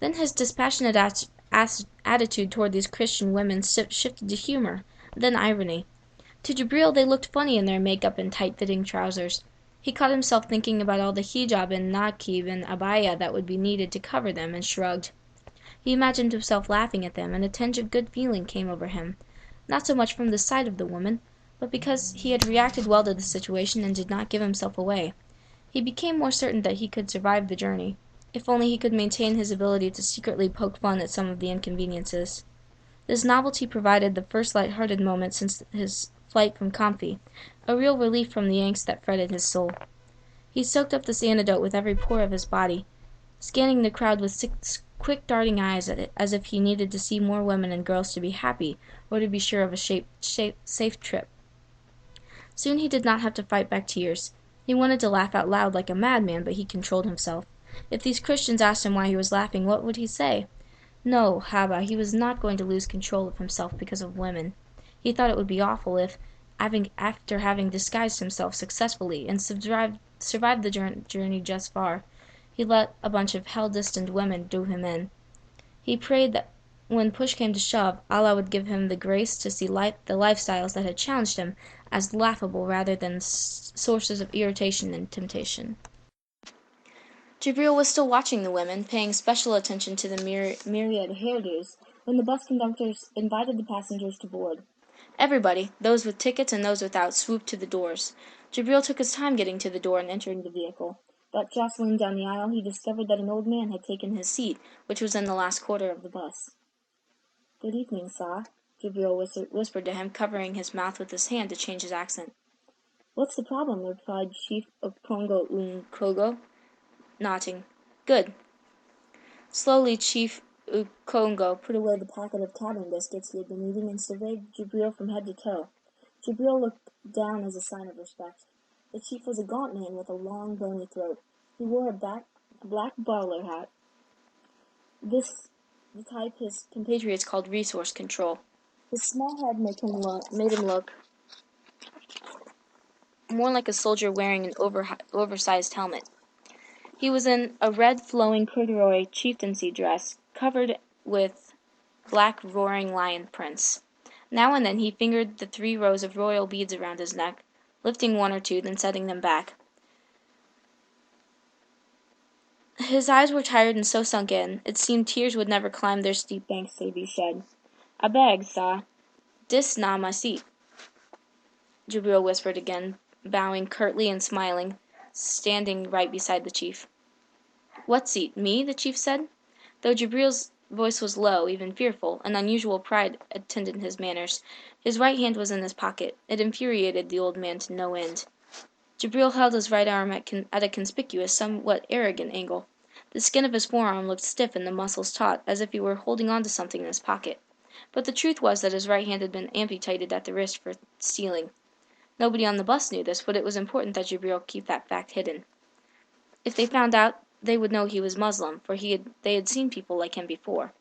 Then his dispassionate attitude toward these Christian women shifted to humor, then irony. To Jabril they looked funny in their make-up and tight-fitting trousers. He caught himself thinking about all the hijab and naqib and abaya that would be needed to cover them, and shrugged. He imagined himself laughing at them, and a tinge of good feeling came over him, not so much from the sight of the woman, but because he had reacted well to the situation and did not give himself away. He became more certain that he could survive the journey, if only he could maintain his ability to secretly poke fun at some of the inconveniences. This novelty provided the first light-hearted moment since his flight from Comfy, a real relief from the angst that fretted his soul. He soaked up this antidote with every pore of his body, scanning the crowd with quick darting eyes at it, as if he needed to see more women and girls to be happy, or to be sure of a safe trip. Soon he did not have to fight back tears. He wanted to laugh out loud like a madman, but he controlled himself. If these Christians asked him why he was laughing, what would he say? No, Haba, he was not going to lose control of himself because of women. He thought it would be awful if, after having disguised himself successfully and survived the journey just far, he let a bunch of hell-destined women do him in. He prayed that when push came to shove, Allah would give him the grace to see the lifestyles that had challenged him as laughable rather than sources of irritation and temptation. Jibril was still watching the women, paying special attention to the myriad hairdos, when the bus conductors invited the passengers to board. Everybody, those with tickets and those without, swooped to the doors. Jibril took his time getting to the door and entering the vehicle. But jostling down the aisle, he discovered that an old man had taken his seat, which was in the last quarter of the bus. "Good evening, sir," Jibril whispered to him, covering his mouth with his hand to change his accent. "What's the problem?" replied Chief Okongo Unkogo, nodding. "Good." Slowly, Chief Ukongo put away the packet of cabin biscuits he had been eating and surveyed Jibril from head to toe. Jibril looked down as a sign of respect. The chief was a gaunt man with a long, bony throat. He wore a black bowler hat, the type his compatriots called resource control. His small head made him look more like a soldier wearing an oversized helmet. He was in a red flowing corduroy chieftaincy dress, covered with black roaring lion prints. Now and then he fingered the 3 rows of royal beads around his neck, lifting 1 or 2, then setting them back. His eyes were tired and so sunk in, it seemed tears would never climb their steep banks to be shed. "I beg, sah. Dis na my seat," Jibril whispered again, bowing curtly and smiling, standing right beside the chief. "What seat? Me?" the chief said. Though Jibril's voice was low, even fearful, an unusual pride attended his manners. His right hand was in his pocket. It infuriated the old man to no end. Jibril held his right arm at a conspicuous, somewhat arrogant angle. The skin of his forearm looked stiff and the muscles taut, as if he were holding on to something in his pocket. But the truth was that his right hand had been amputated at the wrist for stealing. Nobody on the bus knew this, but it was important that Jibril keep that fact hidden. If they found out, they would know he was Muslim, for they had seen people like him before.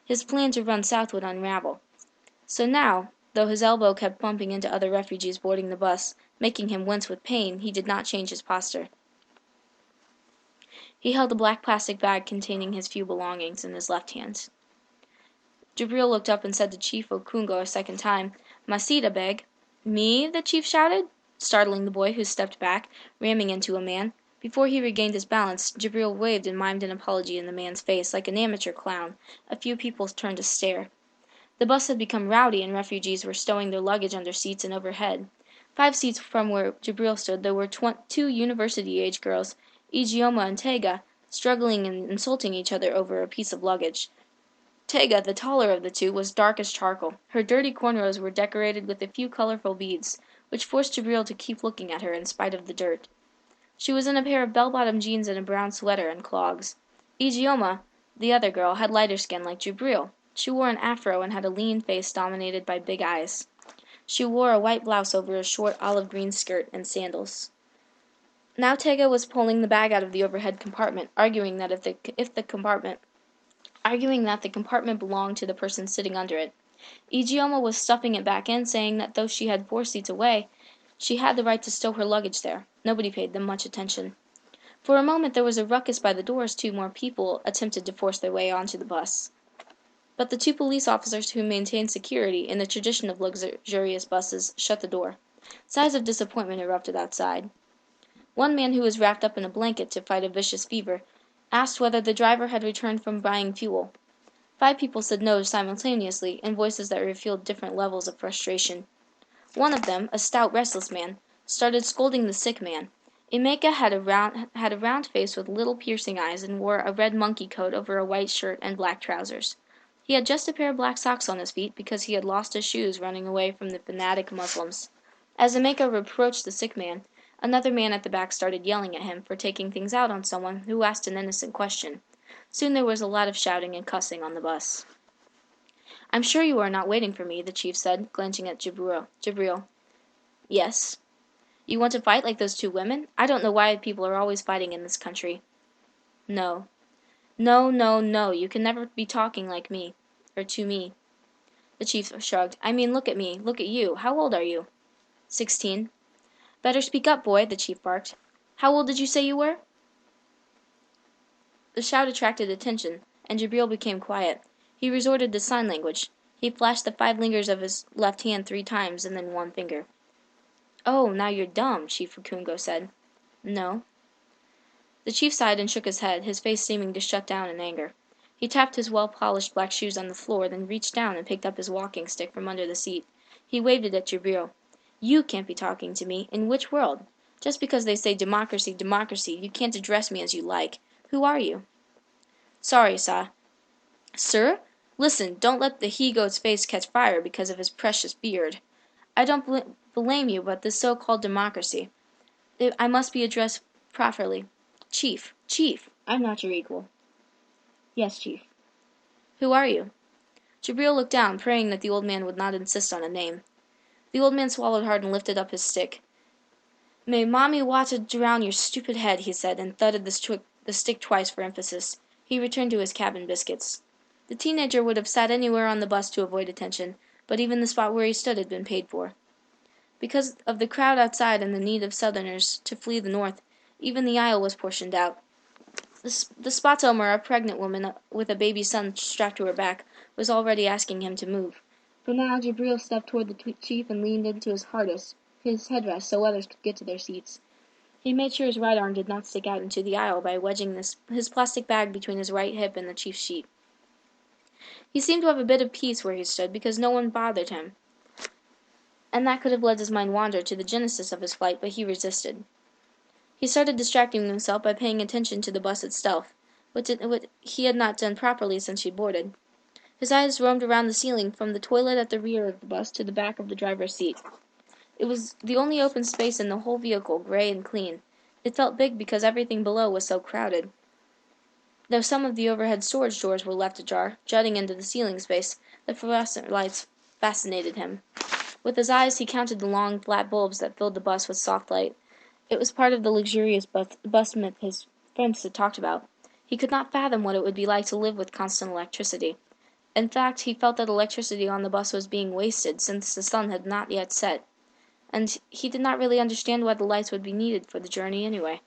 His plan to run south would unravel. So now, though his elbow kept bumping into other refugees boarding the bus, making him wince with pain, he did not change his posture. He held a black plastic bag containing his few belongings in his left hand. Jibril looked up and said to Chief Okungo a second time, "Masita beg." "Me?" the chief shouted, startling the boy, who stepped back, ramming into a man. Before he regained his balance, Jibril waved and mimed an apology in the man's face, like an amateur clown. A few people turned to stare. The bus had become rowdy, and refugees were stowing their luggage under seats and overhead. 5 seats from where Jibril stood, there were 2 university-age girls, Ijeoma and Tega, struggling and insulting each other over a piece of luggage. Tega, the taller of the 2, was dark as charcoal. Her dirty cornrows were decorated with a few colorful beads, which forced Jibril to keep looking at her in spite of the dirt. She was in a pair of bell-bottom jeans and a brown sweater and clogs. Ijeoma, the other girl, had lighter skin like Jibril. She wore an afro and had a lean face dominated by big eyes. She wore a white blouse over a short olive-green skirt and sandals. Now Tega was pulling the bag out of the overhead compartment, arguing that the compartment belonged to the person sitting under it. Ijeoma was stuffing it back in, saying that though she had 4 seats away, she had the right to stow her luggage there. Nobody paid them much attention. For a moment there was a ruckus by the door as two more people attempted to force their way onto the bus. But the two police officers who maintained security in the tradition of luxurious buses shut the door. Sighs of disappointment erupted outside. One man, who was wrapped up in a blanket to fight a vicious fever, asked whether the driver had returned from buying fuel. 5 people said no simultaneously, in voices that revealed different levels of frustration. One of them, a stout, restless man, started scolding the sick man. Emeka had a round face with little piercing eyes and wore a red monkey coat over a white shirt and black trousers. He had just a pair of black socks on his feet because he had lost his shoes running away from the fanatic Muslims. As Emeka reproached the sick man, another man at the back started yelling at him for taking things out on someone who asked an innocent question. Soon there was a lot of shouting and cussing on the bus. "I'm sure you are not waiting for me," the chief said, glancing at Jibril. "Yes." "You want to fight like those two women? I don't know why people are always fighting in this country." "No." "No, no, no. You can never be talking like me. Or to me." The chief shrugged. "I mean, look at me. Look at you. How old are you?" "16." "Better speak up, boy," the chief barked. "How old did you say you were?" The shout attracted attention, and Jibril became quiet. He resorted to sign language. He flashed the 5 fingers of his left hand 3 times, and then one finger. "Oh, now you're dumb," Chief Kungo said. "No." The chief sighed and shook his head, his face seeming to shut down in anger. He tapped his well-polished black shoes on the floor, then reached down and picked up his walking stick from under the seat. He waved it at Jibril. "You can't be talking to me. In which world? Just because they say democracy, democracy, you can't address me as you like. Who are you?" "Sorry, sah." "Sir? Listen, don't let the he-goat's face catch fire because of his precious beard. I don't blame you, but this so-called democracy, I must be addressed properly. Chief, chief, I'm not your equal." "Yes, chief." "Who are you?" Jibril looked down, praying that the old man would not insist on a name. The old man swallowed hard and lifted up his stick. "May Mommy Wata drown your stupid head," he said, and thudded the stick twice for emphasis. He returned to his cabin biscuits. The teenager would have sat anywhere on the bus to avoid attention, but even the spot where he stood had been paid for. Because of the crowd outside and the need of Southerners to flee the North, even the aisle was portioned out. The Spotomer, a pregnant woman with a baby son strapped to her back, was already asking him to move. For now, Jibril stepped toward the chief and leaned into his headrest so others could get to their seats. He made sure his right arm did not stick out into the aisle by wedging his plastic bag between his right hip and the chief's seat. He seemed to have a bit of peace where he stood because no one bothered him, and that could have led his mind wander to the genesis of his flight, but he resisted. He started distracting himself by paying attention to the bus itself, which he had not done properly since she boarded. His eyes roamed around the ceiling from the toilet at the rear of the bus to the back of the driver's seat. It was the only open space in the whole vehicle, gray and clean. It felt big because everything below was so crowded. Though some of the overhead storage doors were left ajar, jutting into the ceiling space, the fluorescent lights fascinated him. With his eyes, he counted the long, flat bulbs that filled the bus with soft light. It was part of the luxurious bus myth his friends had talked about. He could not fathom what it would be like to live with constant electricity. In fact, he felt that electricity on the bus was being wasted since the sun had not yet set. And he did not really understand why the lights would be needed for the journey anyway.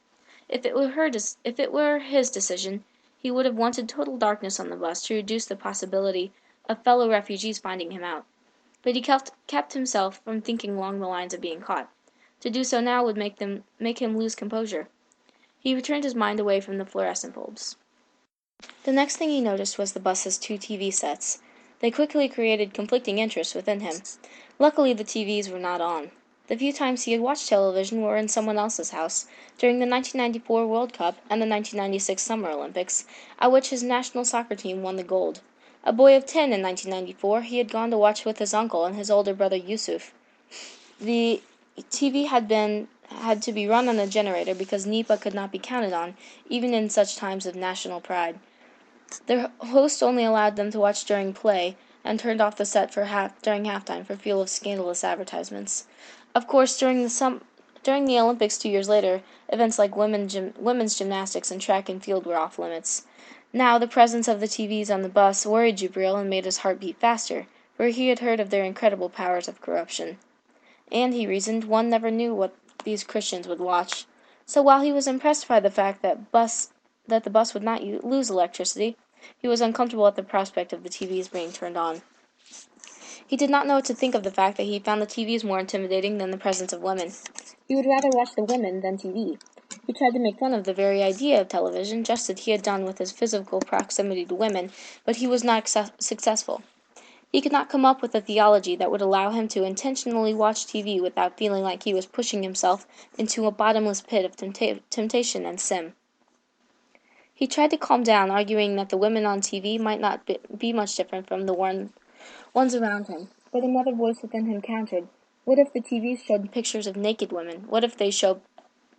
If it were his decision, he would have wanted total darkness on the bus to reduce the possibility of fellow refugees finding him out. But he kept himself from thinking along the lines of being caught. To do so now would make him lose composure. He returned his mind away from the fluorescent bulbs. The next thing he noticed was the bus's 2 TV sets. They quickly created conflicting interests within him. Luckily, the TVs were not on. The few times he had watched television were in someone else's house, during the 1994 World Cup and the 1996 Summer Olympics, at which his national soccer team won the gold. A boy of 10 in 1994, he had gone to watch with his uncle and his older brother Yusuf. The TV had to be run on a generator because NEPA could not be counted on, even in such times of national pride. Their host only allowed them to watch during play, and turned off the set during halftime for fear of scandalous advertisements. Of course, during the Olympics 2 years later, events like women's gymnastics and track and field were off limits. Now, the presence of the TVs on the bus worried Jibril and made his heart beat faster, for he had heard of their incredible powers of corruption. And, he reasoned, one never knew what these Christians would watch. So while he was impressed by the fact that the bus would not lose electricity, he was uncomfortable at the prospect of the TVs being turned on. He did not know what to think of the fact that he found the TVs more intimidating than the presence of women. He would rather watch the women than TV. He tried to make fun of the very idea of television, just as he had done with his physical proximity to women, but he was not successful. He could not come up with a theology that would allow him to intentionally watch TV without feeling like he was pushing himself into a bottomless pit of temptation and sin. He tried to calm down, arguing that the women on TV might not be much different from the ones around him. But another voice within him countered. What if the TVs showed pictures of naked women? What if they showed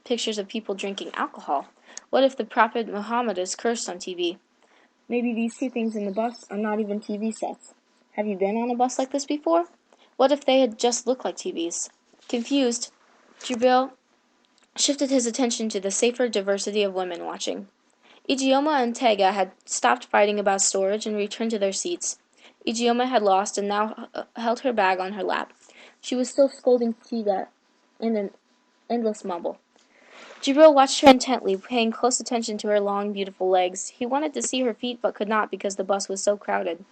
pictures of people drinking alcohol? What if the Prophet Muhammad is cursed on TV? Maybe these two things in the bus are not even TV sets. Have you been on a bus like this before? What if they had just looked like TVs? Confused, Jubril shifted his attention to the safer diversity of women watching. Ijeoma and Tega had stopped fighting about storage and returned to their seats. Ijeoma had lost and now held her bag on her lap. She was still scolding Tega in an endless mumble. Jibril watched her intently, paying close attention to her long, beautiful legs. He wanted to see her feet but could not because the bus was so crowded.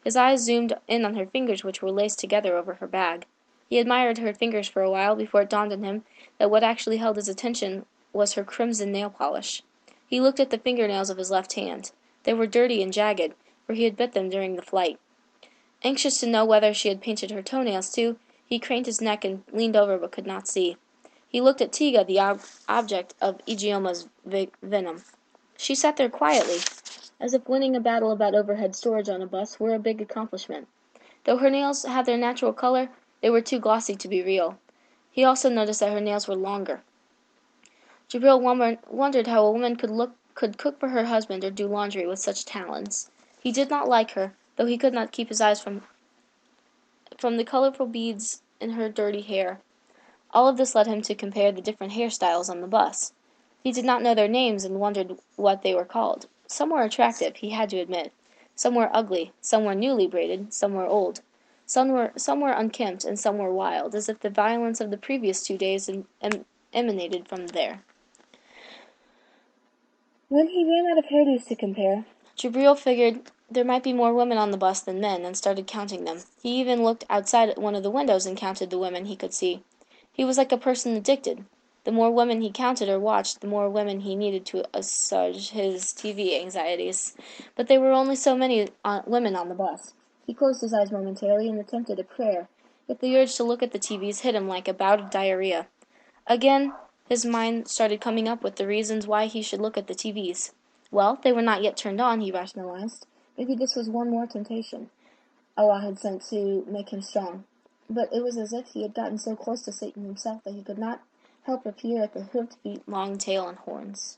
His eyes zoomed in on her fingers, which were laced together over her bag. He admired her fingers for a while before it dawned on him that what actually held his attention was her crimson nail polish. He looked at the fingernails of his left hand. They were dirty and jagged, for he had bit them during the flight. Anxious to know whether she had painted her toenails too, he craned his neck and leaned over but could not see. He looked at Tiga, the object of Igioma's venom. She sat there quietly, as if winning a battle about overhead storage on a bus were a big accomplishment. Though her nails had their natural color, they were too glossy to be real. He also noticed that her nails were longer. Jabril wondered how a woman could cook for her husband or do laundry with such talents. He did not like her, though he could not keep his eyes from the colorful beads in her dirty hair. All of this led him to compare the different hairstyles on the bus. He did not know their names and wondered what they were called. Some were attractive, he had to admit. Some were ugly, some were newly braided, some were old. Some were unkempt, and some were wild, as if the violence of the previous 2 days emanated from there. When he ran out of hairdos to compare, Jabril figured there might be more women on the bus than men, and started counting them. He even looked outside one of the windows and counted the women he could see. He was like a person addicted. The more women he counted or watched, the more women he needed to assuage his TV anxieties. But there were only so many women on the bus. He closed his eyes momentarily and attempted a prayer, yet the urge to look at the TVs hit him like a bout of diarrhea. Again, his mind started coming up with the reasons why he should look at the TVs. Well, they were not yet turned on, he rationalized. Maybe this was one more temptation Allah had sent to make him strong. But it was as if he had gotten so close to Satan himself that he could not help but peer at the hoofed feet, long tail, and horns.